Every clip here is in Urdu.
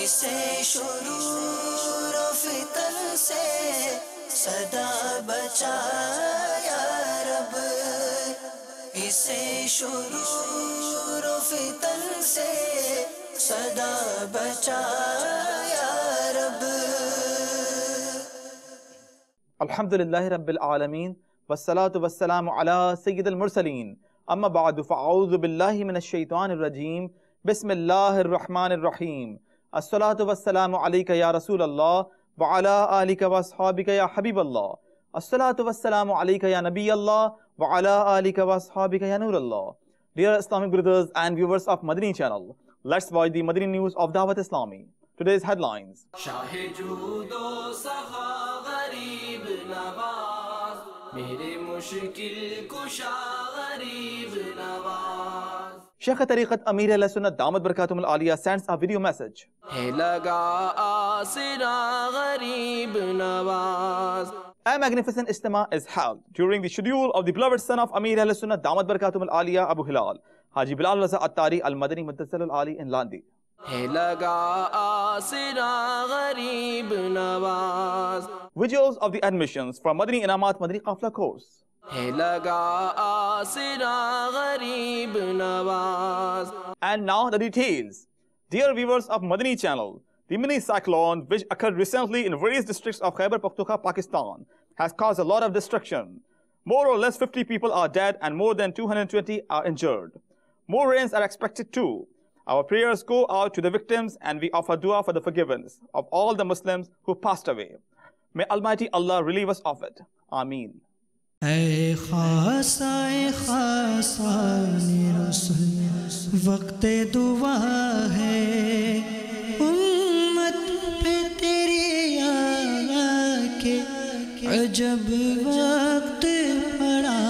اسے شرور و فتن سے صدا بچا یا رب، اسے شرور و فتن سے صدا بچا یا رب۔ الحمدللہ رب العالمین والصلاة والسلام علی سید المرسلین، اما بعد فاعوذ باللہ من الشیطان الرجیم، بسم اللہ الرحمن الرحیم۔ الصلاة والسلام علیک یا رسول اللہ وعلی آلک واصحابک یا حبیب اللہ، الصلاة والسلام علیک یا نبی اللہ وعلی آلک واصحابک یا نور اللہ۔ Dear Islamic brothers and viewers of Madani channel, let's watch the Madani news of Dawat Islami. Today's headlines. شاہ جود و سخا غریب نواز، میرے مشکل کشا غریب نواز۔ Shaykh Tariqat Amir Ahl Sunnat Damat Barakatum Al-Aliyah sends a video message. ہے لگا آسرا غریب نواز۔ A magnificent ijtima is held during the schedule of the beloved son of Amir Ahl Sunnat Damat Barakatum Al-Aliyah Abu Hilal, Haji Bilal Raza Attari Al-Madani Muttasil Al-Ali in Landi. ہے لگا آسرا غریب نواز، Visuals of the admissions from Madani Inamat Madani Qafla course. ہے لگا آسرا غریب نواز۔ And now the details. Dear viewers of Madani channel, the mini cyclone which occurred recently in various districts of Khyber Pakhtunkhwa, Pakistan has caused a lot of destruction. More or less 50 people are dead and more than 220 are injured. More rains are expected too. Our prayers go out to the victims and we offer dua for the forgiveness of all the Muslims who passed away. May Almighty Allah relieve us of it. Ameen. اے خاصا رسول وقت دعا ہے، امت پہ تیری آ کے عجب وقت پڑا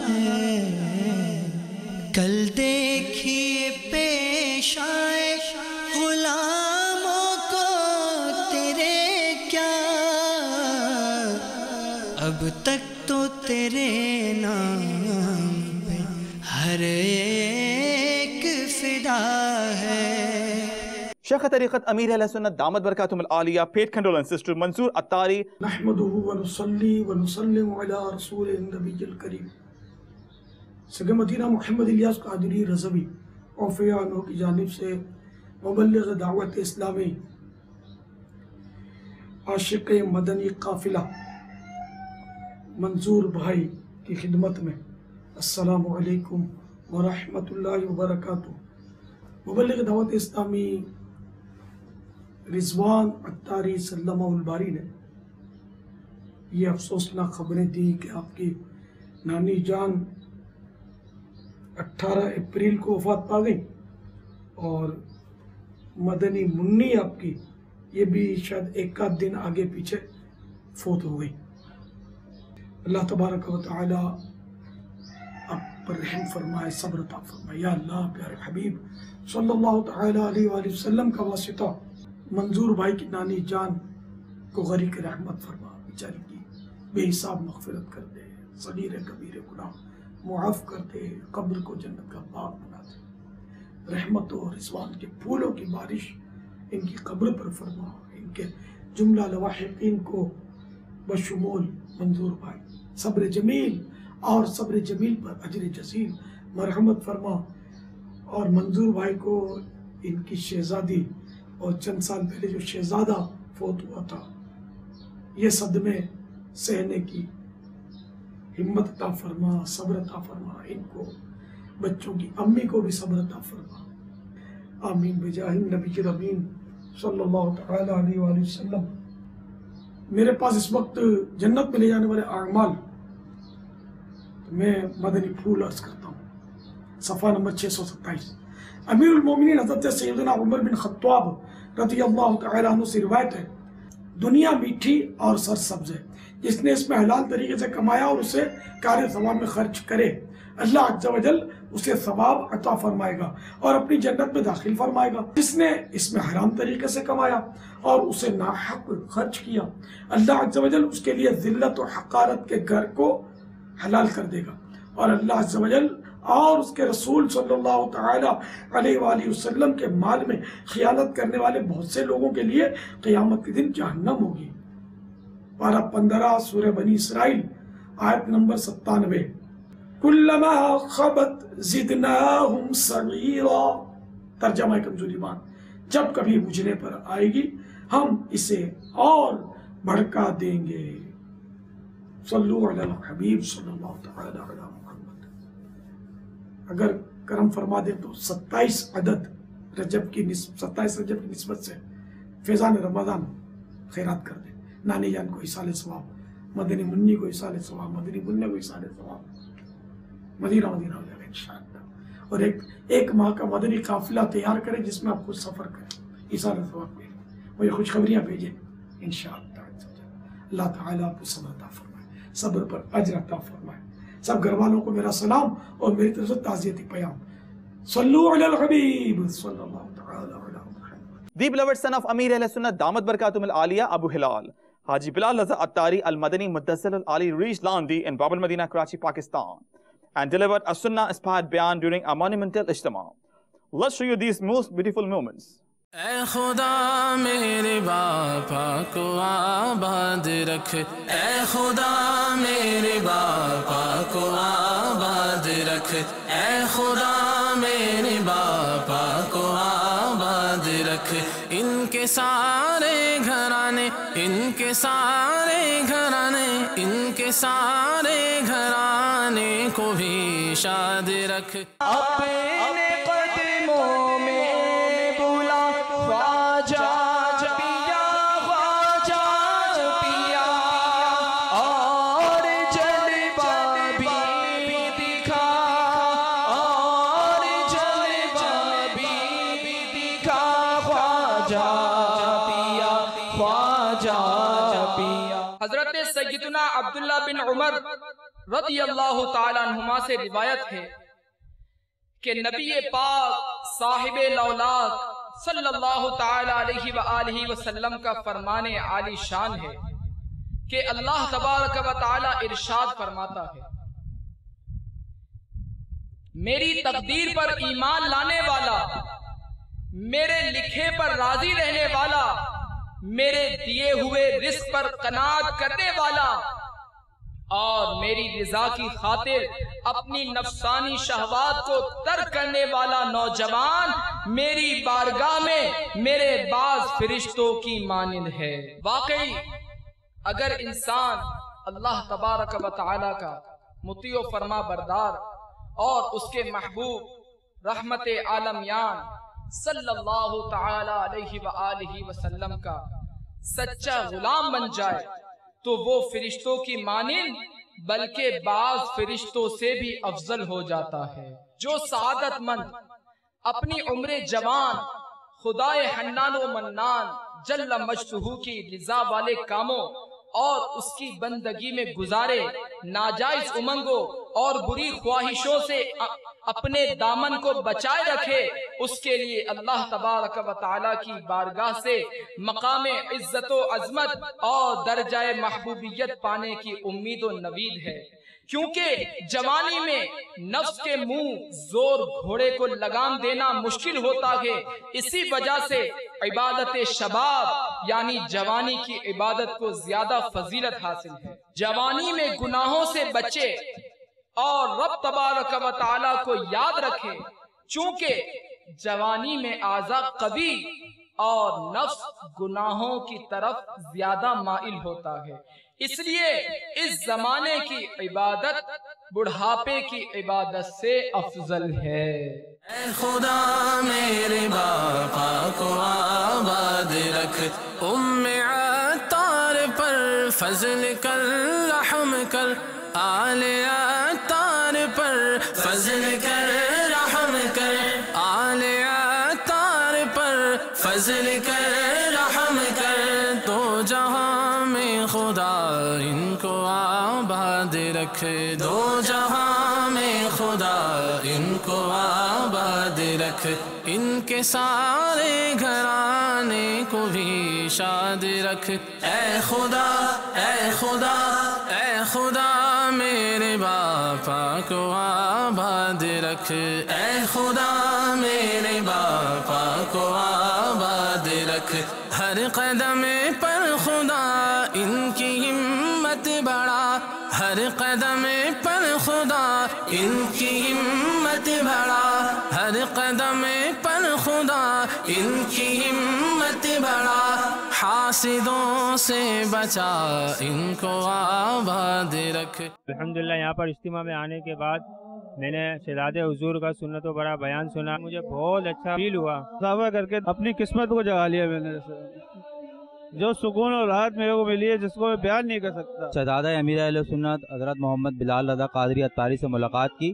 ہے۔ کل دیکھیے پیش آئے غلاموں کو تیرے کیا، اب تک تو تیرے نام پہ ہر ایک فدا ہے۔ Shaykh Tariqat Amir Ahl Sunnat Damat Barakatum Al-Aliyah paid condolences to Mansoor Attari. نحمده ونصلي ونسلم على رسول النبی الکریم سگ مدینہ محمد الیاس قادری رضوی اوفیاء انہوں کی جانب سے مبلغ دعوت اسلامی عاشق مدنی قافلہ منظور بھائی کی خدمت میں السلام علیکم ورحمۃ اللہ وبرکاتہ۔ مبلغ دعوت اسلامی رضوان اتاری سلمہ الباری نے یہ افسوسناک خبریں دی کہ آپ کی نانی جان 18 اپریل کو وفات پا گئی اور مدنی منی آپ کی یہ بھی شاید ایک آدھ دن آگے پیچھے فوت ہو گئی۔ اللہ تبارک و تعالی آپ پر رحم فرمائے، صبر عطا فرمائے۔ یا اللہ پیارے حبیب صلی اللہ تعالی علیہ وآلہ وسلم کا واسطہ منظور بھائی کی نانی جان کو غریق رحمت فرما، بیچاری کی بے حساب مغفرت کر دے، صغیر کبیر گناہ معاف کر دے، قبر کو جنت کا باغ بنا دے، رحمت و رضوان کے پھولوں کی بارش ان کی قبر پر فرما، ان کے جملہ لواحقین کو بشمول منظور بھائی صبر جمیل اور صبر جمیل پر اجر جزیل مرحمت فرما، اور منظور بھائی کو ان کی شہزادی اور چند سال پہلے جو شہزادہ فوت ہوا تھا یہ صدمے سہنے کی ہمت عطا فرما، صبر عطا فرما، ان کو بچوں کی امی کو بھی صبر عطا فرما، آمین بجاہ النبی الامین صلی اللہ تعالی علیہ وآلہ وسلم۔ میرے پاس اس وقت جنت میں لے جانے والے اعمال میں مدنی پھول عرض کرتا ہوں۔ صفحہ نمبر 627۔ امیر المومنین حضرت سیدنا عمر بن خطاب رضی اللہ تعالی عنہ سے روایت ہے، دنیا میٹھی اور سرسبز ہے، جس نے اس میں حلال طریقے سے کمایا اور اسے کار ثواب میں خرچ کرے، اللہ عز و جل اسے ثواب عطا فرمائے گا اور اپنی جنت میں داخل فرمائے گا۔ جس نے اس میں حرام طریقے سے کمایا اور اسے ناحق خرچ کیا، اللہ عز و جل اس کے لیے ذلت و حقارت کے گھر کو حلال کر دے گا اور اللہ عز و جل اور اس کے رسول صلی اللہ تعالی علیہ وآلہ وسلم کے مال میں خیانت کرنے والے بہت سے لوگوں کے لیے قیامت کے دن جہنم ہوگی۔ پارہ 15 سورہ بنی اسرائیل آیت نمبر 97۔ کلما خبت زدناہم سعیرا، ترجمہ کمزوری بان، جب کبھی بجھنے پر آئے گی ہم اسے اور بھڑکا دیں گے۔ صلو علی الحبیب صلی اللہ تعالی علی محمد۔ اگر کرم فرما دیں تو 27 عدد رجب کی 27 رجب کی نسبت سے فیضان رمضان خیرات کر دیں۔ نانی جان کو ایصال ثواب، مدنی منی کو ایصال ثواب، مدنی منی کو ایصال ثواب، مدینہ مدینہ ہو جائے گا انشاءاللہ۔ اور ایک ماہ کا مدنی قافلہ تیار کریں جس میں آپ خود سفر کریں ایصال ثواب کے لیے، وہ یہ خوشخبریاں بھیجیں انشاءاللہ۔ اللہ تعالیٰ آپ کو صبر عطا فرمائے، صبر پر اجر عطا فرمائے۔ سب گھر والوں کو میرا سلام اور میری طرف سے تعزیتی پیام۔ صلو علی الحبیب صلی اللہ تعالی علی محمد۔ The beloved son of Amir Ahl Sunnah Damat Barakatum Al-Aliyah Abu Hilal Haji Bilal Raza Attari Al-Madani Muttasil Al-Ali reached Landi in Bab al-Madinah, Karachi, Pakistan and delivered a Sunnah-inspired bayan during a monumental ijtima. Let's show you these most beautiful moments. اے خدا میرے باپا کو آباد رکھ، اے خدا میرے باپا کو آباد رکھ، اے خدا میرے باپا کو آباد رکھ، ان کے سارے گھرانے، ان کے سارے گھرانے، ان کے سارے گھرانے کو بھی شاد رکھ۔ اپنے قدموں میں حضرت سیدنا عبداللہ بن عمر رضی اللہ تعالیٰ عنہما سے روایت ہے کہ نبی پاک صاحب لولاک صلی اللہ تعالیٰ علیہ وآلہ وسلم کا فرمان عالی شان ہے کہ اللہ تبارک و تعالیٰ ارشاد فرماتا ہے، میری تقدیر پر ایمان لانے والا، میرے لکھے پر راضی رہنے والا، میرے دیے ہوئے رزق پر قناعت کرنے والا اور میری رضا کی خاطر اپنی نفسانی شہوات کو ترک کرنے والا نوجوان میری بارگاہ میں میرے بعض فرشتوں کی مانند ہے۔ واقعی اگر انسان اللہ تبارک و تعالی کا مطیع و فرما بردار اور اس کے محبوب رحمت عالمیان صلی اللہ تعالی علیہ وآلہ وسلم کا سچا غلام بن جائے تو وہ فرشتوں کی مانند بلکہ بعض فرشتوں سے بھی افضل ہو جاتا ہے۔ جو سعادت مند اپنی عمر جوان خدائے حنان و منان جل مجدہ کی رضا والے کاموں اور اس کی بندگی میں گزارے، ناجائز امنگوں اور بری خواہشوں سے اپنے دامن کو بچائے رکھے، اس کے لیے اللہ تبارک و تعالیٰ کی بارگاہ سے مقام عزت و عظمت اور درجہ محبوبیت پانے کی امید و نوید ہے۔ کیونکہ جوانی میں نفس کے منہ زور گھوڑے کو لگام دینا مشکل ہوتا ہے، اسی وجہ سے عبادت شباب یعنی جوانی کی عبادت کو زیادہ فضیلت حاصل ہے۔ جوانی میں گناہوں سے بچے اور رب تبارک و تعالیٰ کو یاد رکھے، چونکہ جوانی میں اعضاء قوی اور نفس گناہوں کی طرف زیادہ مائل ہوتا ہے، اس لیے اس زمانے کی عبادت بڑھاپے کی عبادت سے افضل ہے۔ اے خدا میرے باپا کو آباد رکھ، ام عطار پر فضل کر رحم کر، آل عطار پر فضل کر رحم کر، آل عطار پر فضل کر رحم کر، تو جہاں میں خدا ان کو آباد رکھ، دو جہاں میں خدا ان کو آباد رکھ، ان کے سارے گھرانے کو بھی شاد رکھ۔ اے خدا اے خدا اے خدا میرے باپا کو آباد رکھ، اے خدا میرے باپا کو آباد رکھ، ہر قدم پر خدا ان کی ہمت بڑھا، ہر قدم پر خدا ان کی ہمت بڑھا، ہر قدم پر خدا ان کی ہمت بڑھا، حاسدوں سے بچا ان کو آباد رکھ۔ الحمدللہ یہاں پر اجتماع میں آنے کے بعد میں نے شہزادے حضور کا سنت و برا بیان سنا، مجھے بہت اچھا فیل ہوا، صحابہ کر کے اپنی قسمت کو جگا لیا میں نے، جو سکون اور راحت میرے کو ملی ہے جس کو میں بیان نہیں کر سکتا۔ شہزادہ امیر اہل سنت حضرت محمد بلال رضا قادری اتاری سے ملاقات کی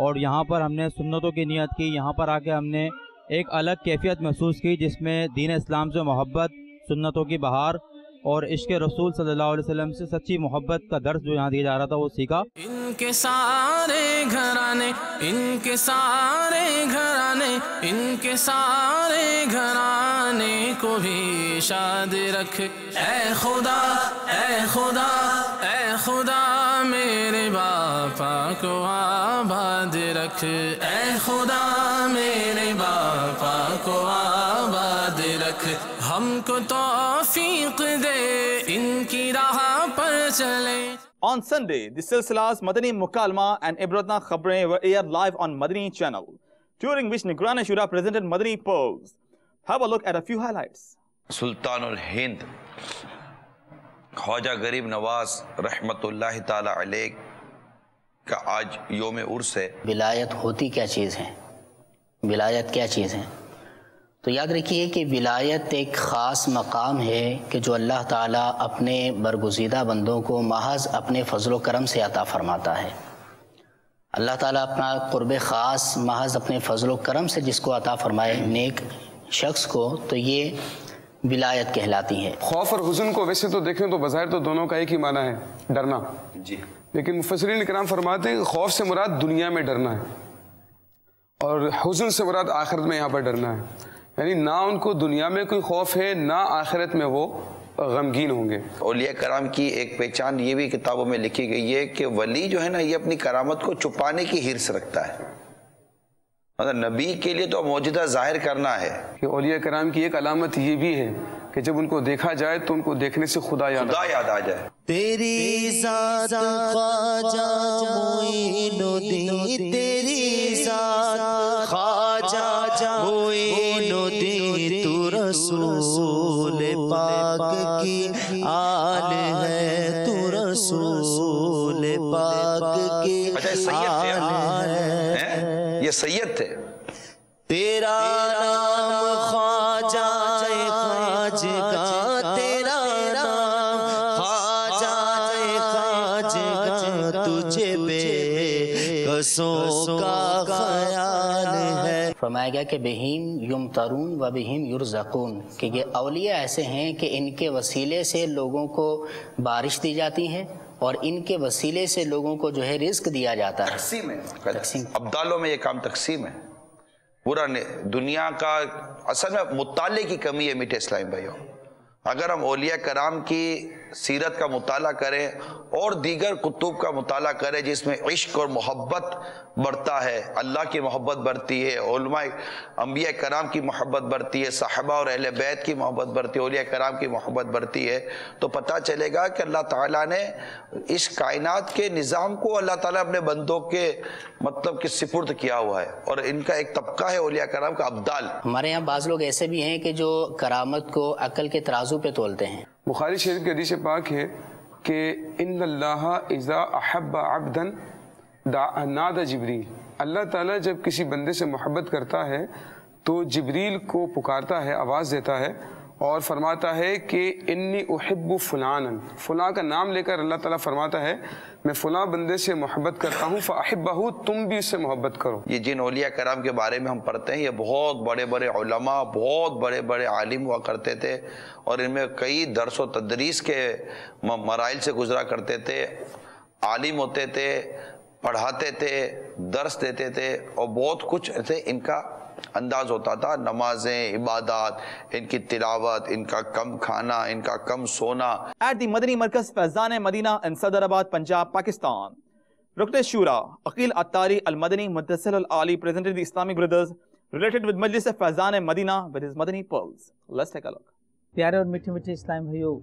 اور یہاں پر ہم نے سنتوں کی نیت کی، یہاں پر آ کے ہم نے ایک الگ کیفیت محسوس کی جس میں دین اسلام سے محبت، سنتوں کی بہار اور عشق رسول صلی اللہ علیہ وسلم سے سچی محبت کا درس جو یہاں دیا جا رہا تھا وہ سیکھا۔ ان کے سارے گھرانے، ان کے سارے گھرانے، ان کے سارے گھرانے کو بھی شاد رکھ، اے خدا اے خدا اے خدا میرے باپا کو آباد رکھ، اے خدا میرے باپا کو آباد رکھ، ہم کو توفیق دے ان کی راہ پر چلیں۔ On Sunday, the Silsilas Madani Mukalma and Ibratna Khabre were aired live on Madani channel, during which Nigrana Shura presented Madani pearls. Have a look at a few highlights. سلطان الہند خواجہ غریب نواز رحمت اللہ تعالی علیہ کا آج یوم عرس ہے۔ ولایت ہوتی کیا چیز ہے، ولایت کیا چیز ہے؟ تو یاد رکھیے کہ ولایت ایک خاص مقام ہے کہ جو اللہ تعالیٰ اپنے برگزیدہ بندوں کو محض اپنے فضل و کرم سے عطا فرماتا ہے۔ اللہ تعالیٰ اپنا قرب خاص محض اپنے فضل و کرم سے جس کو عطا فرمائے نیک شخص کو، تو یہ ولایت کہلاتی ہے۔ خوف اور حزن کو ویسے تو دیکھیں تو بظاہر تو دونوں کا ایک ہی معنی ہے، ڈرنا جی، لیکن مفسرین کرام فرماتے ہیں کہ خوف سے مراد دنیا میں ڈرنا ہے اور حزن سے مراد آخرت میں یہاں پر ڈرنا ہے، یعنی نہ ان کو دنیا میں کوئی خوف ہے نہ آخرت میں وہ غمگین ہوں گے۔ اولیاء کرام کی ایک پہچان یہ بھی کتابوں میں لکھی گئی ہے کہ ولی جو ہے نا یہ اپنی کرامت کو چھپانے کی حرص رکھتا ہے، مطلب نبی کے لیے تو معجزہ ظاہر کرنا ہے۔ کہ اولیاء کرام کی ایک علامت یہ بھی ہے کہ جب ان کو دیکھا جائے تو ان کو دیکھنے سے خدا یاد آ جائے۔ تیری ذات خواجہ معین الدین، تیری ذات خواجہ معین الدین، تو رسول پاک کی آل ہے، تو رسول پاک کی آل ہے، یہ سید تھے۔ تیرا نام خواجہ خواجگاں، تیرا نام خواجہ خواجگاں، تجھے بے کسوں کا خیال ہے۔ فرمایا گیا کہ بہیم یمترون و بہیم یرزقون، کہ یہ اولیاء ایسے ہیں کہ ان کے وسیلے سے لوگوں کو بارش دی جاتی ہے اور ان کے وسیلے سے لوگوں کو جو ہے رزق دیا جاتا ہے۔ تقسیم ہے، ابدالوں میں یہ کام تقسیم ہے۔ پورا دنیا کا اصل میں مطالعے کی کمی ہے میٹھے اسلامی بھائیوں۔ اگر ہم اولیاء کرام کی سیرت کا مطالعہ کریں اور دیگر کتب کا مطالعہ کریں جس میں عشق اور محبت بڑھتا ہے، اللہ کی محبت بڑھتی ہے، علماء انبیاء کرام کی محبت بڑھتی ہے، صحابہ اور اہل بیت کی محبت بڑھتی ہے، اولیاء کرام کی محبت بڑھتی ہے، تو پتہ چلے گا کہ اللہ تعالیٰ نے اس کائنات کے نظام کو اللہ تعالیٰ اپنے بندوں کے مطلب کہ سپرد کیا ہوا ہے، اور ان کا ایک طبقہ ہے اولیاء کرام کا ابدال۔ ہمارے یہاں بعض لوگ ایسے بھی ہیں کہ جو کرامت کو عقل کے ترازو پہ تولتے ہیں۔ بخاری شریف کی حدیث پاک ہے کہ ان اللہ اذا احب عبدا نادى جبریل، اللہ تعالیٰ جب کسی بندے سے محبت کرتا ہے تو جبریل کو پکارتا ہے، آواز دیتا ہے اور فرماتا ہے کہ انی احب فلانا، فلاں کا نام لے کر اللہ تعالیٰ فرماتا ہے میں فلاں بندے سے محبت کرتا ہوں، فاحبہ، تم بھی اس سے محبت کرو۔ یہ جن اولیاء کرام کے بارے میں ہم پڑھتے ہیں یہ بہت بڑے بڑے علماء، بہت بڑے بڑے عالم ہوا کرتے تھے، اور ان میں کئی درس و تدریس کے مراحل سے گزرا کرتے تھے، عالم ہوتے تھے، پڑھاتے تھے، درس دیتے تھے، اور بہت کچھ ایسے ان کا انداز ہوتا تھا. نمازیں، عبادات، ان کی تلاوت، ان کا کم کھانا، ان کا کم سونا. At the Madani Markaz Faizan Madina in Sadarabad, Punjab, Pakistan, Rukn Shura Aqil Attari Al-Madani Muttasil Al-Ali presented the Islamic brothers related with Majlis Faizan Madina with his Madani pearls. Let's take a look. پیارے اور میٹھے میٹھے اسلام بھائیوں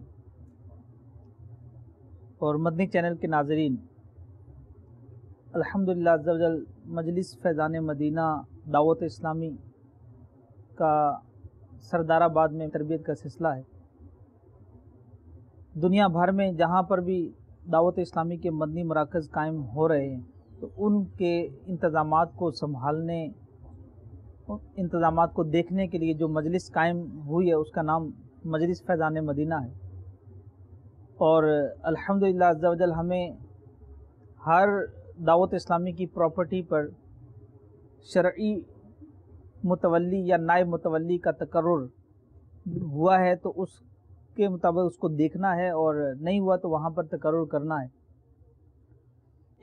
اور مدنی چینل کے ناظرین، الحمدللہ عز و جل مجلس فیضان مدینہ دعوت اسلامی کا سردار آباد میں تربیت کا سلسلہ ہے. دنیا بھر میں جہاں پر بھی دعوت اسلامی کے مدنی مراکز قائم ہو رہے ہیں تو ان کے انتظامات کو سنبھالنے، انتظامات کو دیکھنے کے لیے جو مجلس قائم ہوئی ہے اس کا نام مجلس فیضان مدینہ ہے. اور الحمدللہ عز و جل ہمیں ہر دعوت اسلامی کی پراپرٹی پر شرعی متولی یا نائب متولی کا تقرر ہوا ہے تو اس کے مطابق اس کو دیکھنا ہے، اور نہیں ہوا تو وہاں پر تقرر کرنا ہے.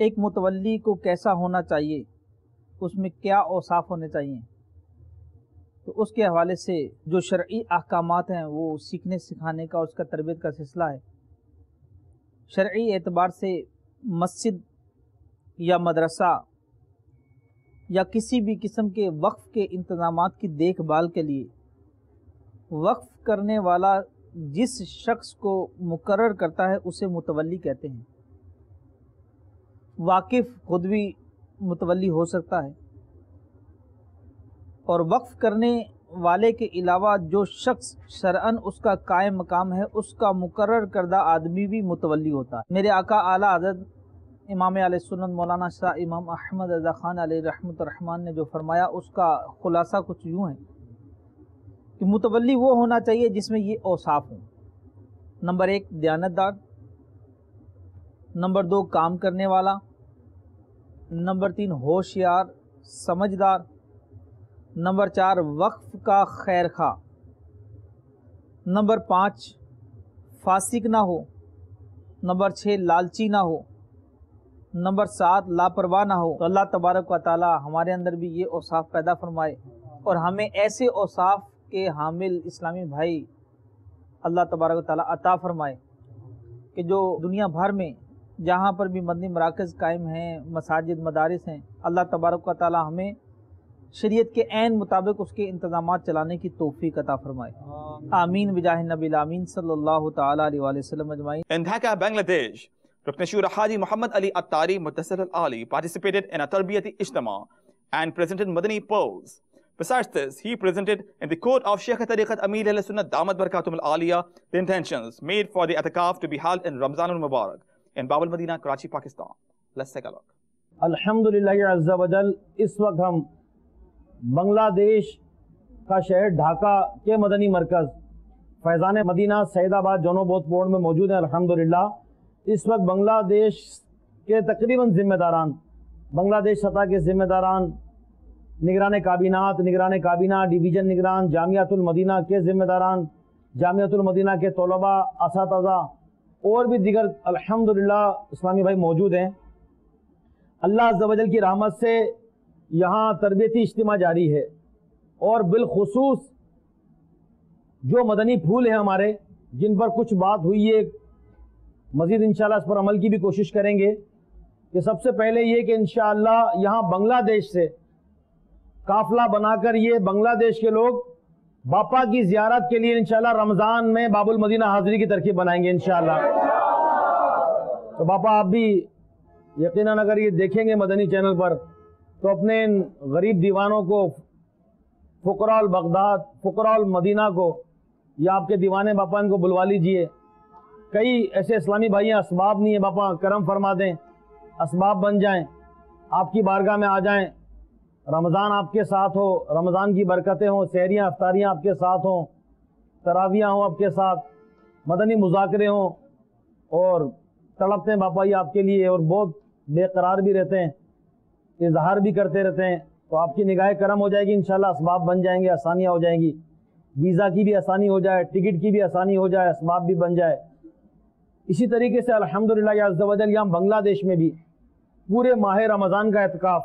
ایک متولی کو کیسا ہونا چاہیے، اس میں کیا اوصاف ہونے چاہیے، تو اس کے حوالے سے جو شرعی احکامات ہیں وہ سیکھنے سکھانے کا اور اس کا تربیت کا سلسلہ ہے. شرعی اعتبار سے مسجد یا مدرسہ یا کسی بھی قسم کے وقف کے انتظامات کی دیکھ بھال کے لیے وقف کرنے والا جس شخص کو مقرر کرتا ہے اسے متولی کہتے ہیں. واقف خود بھی متولی ہو سکتا ہے، اور وقف کرنے والے کے علاوہ جو شخص شرعاً اس کا قائم مقام ہے اس کا مقرر کردہ آدمی بھی متولی ہوتا ہے. میرے آقا اعلیٰ حضرت امام علیہ سنت مولانا شاہ امام احمد رضا خان علیہ رحمۃ الرحمن نے جو فرمایا اس کا خلاصہ کچھ یوں ہے کہ متولی وہ ہونا چاہیے جس میں یہ اوصاف ہوں. نمبر 1 دیانتدار، نمبر 2 کام کرنے والا، نمبر 3 ہوشیار سمجھدار، نمبر 4 وقف کا خیر خواہ، نمبر 5 فاسق نہ ہو، نمبر 6 لالچی نہ ہو، نمبر 7 لاپرواہ نہ ہو. تو اللہ تبارک و تعالی ہمارے اندر بھی یہ اوصاف پیدا فرمائے اور ہمیں ایسے اوصاف کے حامل اسلامی بھائی اللہ تبارک و تعالی عطا فرمائے کہ جو دنیا بھر میں جہاں پر بھی مدنی مراکز قائم ہیں، مساجد مدارس ہیں، اللہ تبارک و تعالی ہمیں شریعت کے عین مطابق اس کے انتظامات چلانے کی توفیق عطا فرمائے. آمین بجاہ نبی الامین صلی اللہ تعالی علیہ وآلہ وسلم اجمعین. In Dhaka, Bangladesh, Rukn Shura Haji Muhammad Ali Attari Muttasil Al-Ali participated in a Tarbiyati Ijtima and presented Madani pearls. Besides this, he presented in the court of Sheikh Tariqat Amir al-Sunnah Damat Barakatum al-Aliyah the intentions made for the Atakaf to be held in Ramzan al-Mubarak in Bab al-Madina, Karachi, Pakistan. Let's take a look. الحمدللہ عز و جل اس وقت ہم بنگلہ دیش کا شہر ڈھاکہ کے مدنی مرکز فیضان مدینہ سعید آباد جونو بوت پور میں موجود ہیں. الحمدللہ اس وقت بنگلہ دیش کے تقریباً ذمہ داران، بنگلہ دیش سطح کے ذمہ داران، نگران کابینہ، ڈویژن نگران، جامعۃ المدینہ کے ذمہ داران، جامعۃ المدینہ کے طلباء، اساتذہ اور بھی دیگر الحمدللہ اسلامی بھائی موجود ہیں. اللہ عز و جل کی رحمت سے یہاں تربیتی اجتماع جاری ہے، اور بالخصوص جو مدنی پھول ہیں ہمارے جن پر کچھ بات ہوئی ہے، مزید انشاءاللہ اس پر عمل کی بھی کوشش کریں گے. کہ سب سے پہلے یہ کہ انشاءاللہ یہاں بنگلہ دیش سے قافلہ بنا کر یہ بنگلہ دیش کے لوگ باپا کی زیارت کے لیے انشاءاللہ رمضان میں باب المدینہ حاضری کی ترکیب بنائیں گے انشاءاللہ. تو باپا آپ بھی یقیناً اگر یہ دیکھیں گے مدنی چینل پر تو اپنے ان غریب دیوانوں کو، فقراء البغداد، فقراء المدینہ کو، یا آپ کے دیوانے باپا ان کو بلوا لیجئے. کئی ایسے اسلامی بھائی ہیں اسباب نہیں ہیں، باپا کرم فرما دیں، اسباب بن جائیں، آپ کی بارگاہ میں آ جائیں، رمضان آپ کے ساتھ ہو، رمضان کی برکتیں ہوں، سحریاں افطاریاں آپ کے ساتھ ہوں، تراویاں ہوں آپ کے ساتھ، مدنی مذاکرے ہوں. اور تڑپتے ہیں باپا یہ آپ کے لیے، اور بہت بے قرار بھی رہتے ہیں، اظہار بھی کرتے رہتے ہیں. تو آپ کی نگاہ کرم ہو جائے گی انشاءاللہ، اسباب بن جائیں گے، آسانیاں ہو جائیں گی، ویزا کی بھی آسانی ہو جائے، ٹکٹ کی بھی آسانی ہو جائے، اسباب بھی بن جائے. اسی طریقے سے الحمدللہ عز و جل یہاں بنگلہ دیش میں بھی پورے ماہ رمضان کا اعتکاف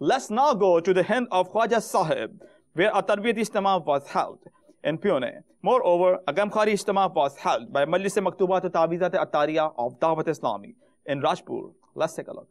Let's now go to the Hind of Khwaja Sahib, where a Tarbiyat Ijtima was held in Pune. Moreover, a Gamkhari Ijtima was held by Majlis Maktubat Ta'wizat At-Tariya of Dawat Islami in Rajpur. Let's take a look.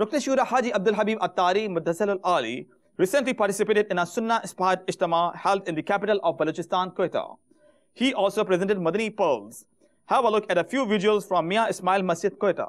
Rukn Shura Haji Abdul Habib Attari Mudassir Al-Ali recently participated in a Sunnah-inspired Ijtima held in the capital of Balochistan, Quetta. He also presented Madani pearls. Have a look at a few visuals from Mia Ismail Masjid, Quetta.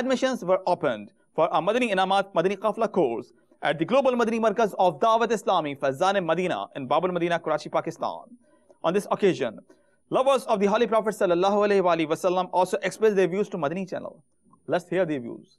Admissions were opened for a Madani Inamat Madani Qafla course at the Global Madani Markaz of Dawat Islami Faizan-e-Madina in Bab al-Madina, Karachi, Pakistan. On this occasion, lovers of the Holy Prophet ﷺ also expressed their views to Madani channel. Let's hear their views.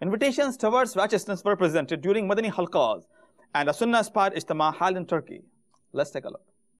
Invitations towards righteousness were presented during Madani Halqas and a Sunnah-inspired Ijtima held in Turkey. Let's take a look.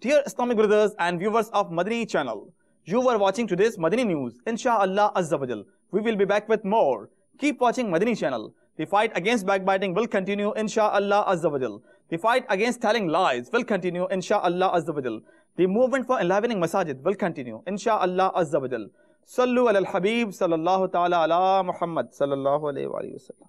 Dear Islamic brothers and viewers of Madani channel, you were watching today's Madani news. Insha'Allah Azza wa Jal, we will be back with more. Keep watching Madani channel. The fight against backbiting will continue Insha'Allah Azza wa Jal. The fight against telling lies will continue Insha'Allah Azza wa Jal. The movement for enlivening masajid will continue Insha'Allah Azza wa Jal. Sallu ala al-Habib sallallahu ta'ala ala Muhammad sallallahu alayhi wa sallam.